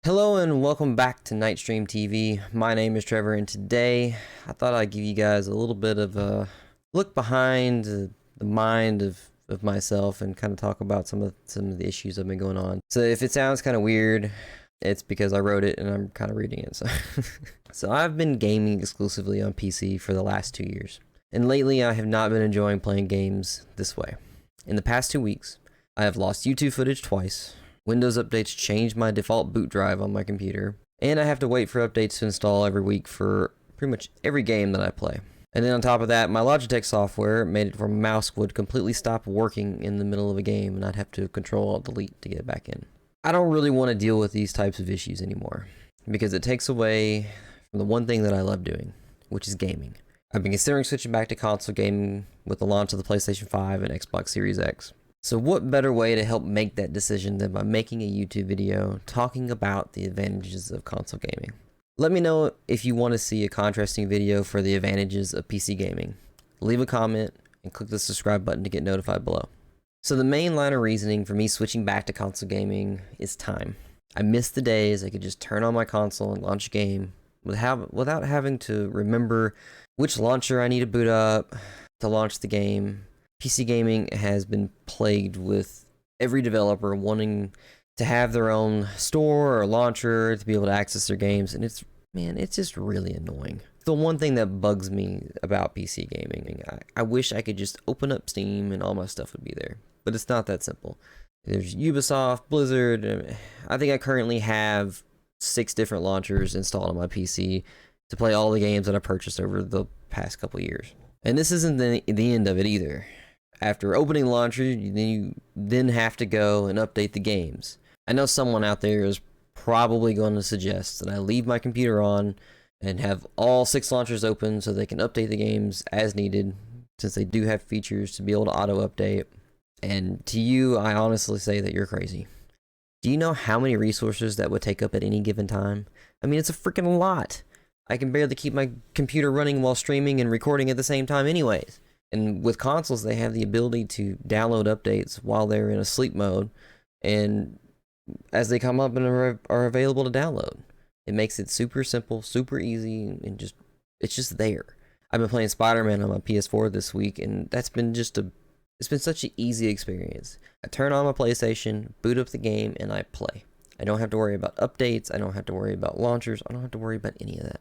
Hello and welcome back to Nightstream TV. My name is Trevor, and today I thought I'd give you guys a little bit of a look behind the mind of myself and kind of talk about some of the issues that have been going on. So if it sounds kind of weird, it's because I wrote it and I'm kind of reading it. So I've been gaming exclusively on PC for the last 2 years, and lately I have not been enjoying playing games this way. In the past 2 weeks, I have lost YouTube footage twice. Windows updates changed my default boot drive on my computer, and I have to wait for updates to install every week for pretty much every game that I play. And then on top of that, my Logitech software made it where my mouse would completely stop working in the middle of a game, and I'd have to Control-Alt-Delete to get back in. I don't really want to deal with these types of issues anymore, because it takes away from the one thing that I love doing, which is gaming. I've been considering switching back to console gaming with the launch of the PlayStation 5 and Xbox Series X. So what better way to help make that decision than by making a YouTube video talking about the advantages of console gaming. Let me know if you want to see a contrasting video for the advantages of PC gaming. Leave a comment and click the subscribe button to get notified below. So the main line of reasoning for me switching back to console gaming is time. I miss the days I could just turn on my console and launch a game without having to remember which launcher I need to boot up to launch the game. PC gaming has been plagued with every developer wanting to have their own store or launcher to be able to access their games, and it's just really annoying. The one thing that bugs me about PC gaming, I wish I could just open up Steam and all my stuff would be there, but it's not that simple. There's Ubisoft, Blizzard. I think I currently have 6 different launchers installed on my PC to play all the games that I purchased over the past couple years. And this isn't the end of it either. After opening the launcher, you then have to go and update the games. I know someone out there is probably going to suggest that I leave my computer on and have all 6 launchers open so they can update the games as needed, since they do have features to be able to auto-update. And to you, I honestly say that you're crazy. Do you know how many resources that would take up at any given time? I mean, it's a freaking lot. I can barely keep my computer running while streaming and recording at the same time anyways. And with consoles, they have the ability to download updates while they're in a sleep mode, and as they come up and are available to download. It makes it super simple, super easy, and it's just there. I've been playing Spider-Man on my PS4 this week, and it's been such an easy experience. I turn on my PlayStation, boot up the game, and I play. I don't have to worry about updates, I don't have to worry about launchers, I don't have to worry about any of that.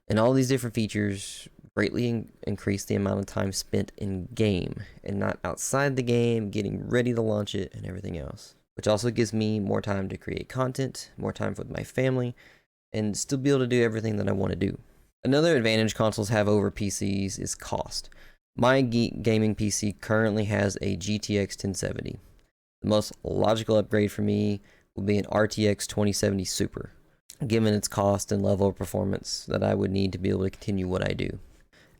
And all these different features greatly increase the amount of time spent in game and not outside the game, getting ready to launch it and everything else. Which also gives me more time to create content, more time with my family, and still be able to do everything that I want to do. Another advantage consoles have over PCs is cost. My gaming PC currently has a GTX 1070. The most logical upgrade for me will be an RTX 2070 Super, given its cost and level of performance that I would need to be able to continue what I do.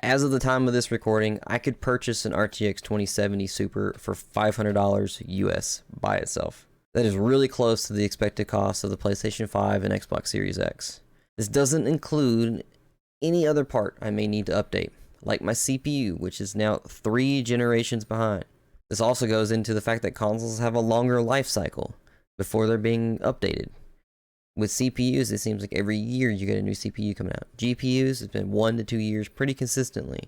As of the time of this recording, I could purchase an RTX 2070 Super for $500 US by itself. That is really close to the expected cost of the PlayStation 5 and Xbox Series X. This doesn't include any other part I may need to update, like my CPU, which is now 3 generations behind. This also goes into the fact that consoles have a longer life cycle before they're being updated. With CPUs, it seems like every year you get a new CPU coming out. GPUs, it's been 1 to 2 years pretty consistently.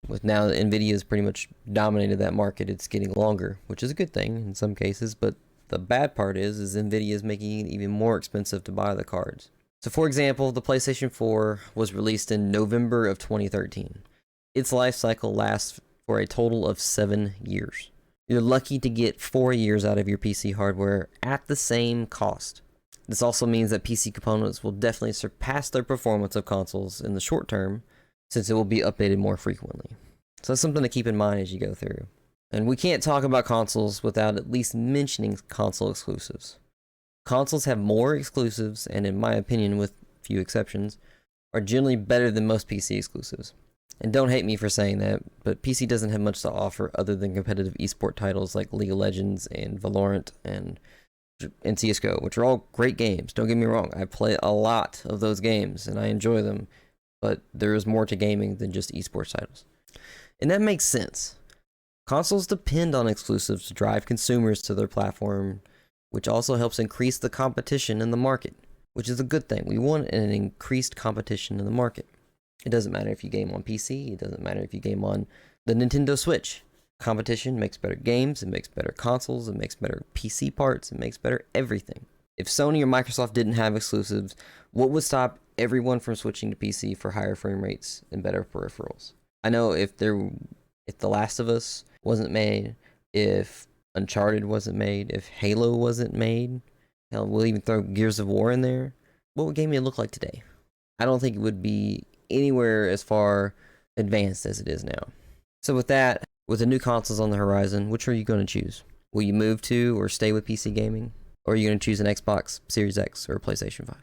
With now that NVIDIA has pretty much dominated that market, it's getting longer, which is a good thing in some cases, but the bad part is NVIDIA is making it even more expensive to buy the cards. So for example, the PlayStation 4 was released in November of 2013. Its life cycle lasts for a total of 7 years. You're lucky to get 4 years out of your PC hardware at the same cost. This also means that PC components will definitely surpass their performance of consoles in the short term, since it will be updated more frequently. So that's something to keep in mind as you go through. And we can't talk about consoles without at least mentioning console exclusives. Consoles have more exclusives, and in my opinion, with few exceptions, are generally better than most PC exclusives. And don't hate me for saying that, but PC doesn't have much to offer other than competitive esport titles like League of Legends and Valorant and CSGO, which are all great games. Don't get me wrong, I play a lot of those games and I enjoy them, but there is more to gaming than just esports titles. And that makes sense. Consoles depend on exclusives to drive consumers to their platform, which also helps increase the competition in the market. which is a good thing. We want an increased competition in the market. It doesn't matter if you game on PC, it doesn't matter if you game on the Nintendo Switch. Competition makes better games, it makes better consoles, it makes better PC parts, it makes better everything. If Sony or Microsoft didn't have exclusives, what would stop everyone from switching to PC for higher frame rates and better peripherals? I know if The Last of Us wasn't made, if Uncharted wasn't made, if Halo wasn't made, hell, we'll even throw Gears of War in there, what would gaming look like today? I don't think it would be anywhere as far advanced as it is now. So with that, with the new consoles on the horizon, which are you going to choose? Will you move to or stay with PC gaming? Or are you going to choose an Xbox Series X or a PlayStation 5?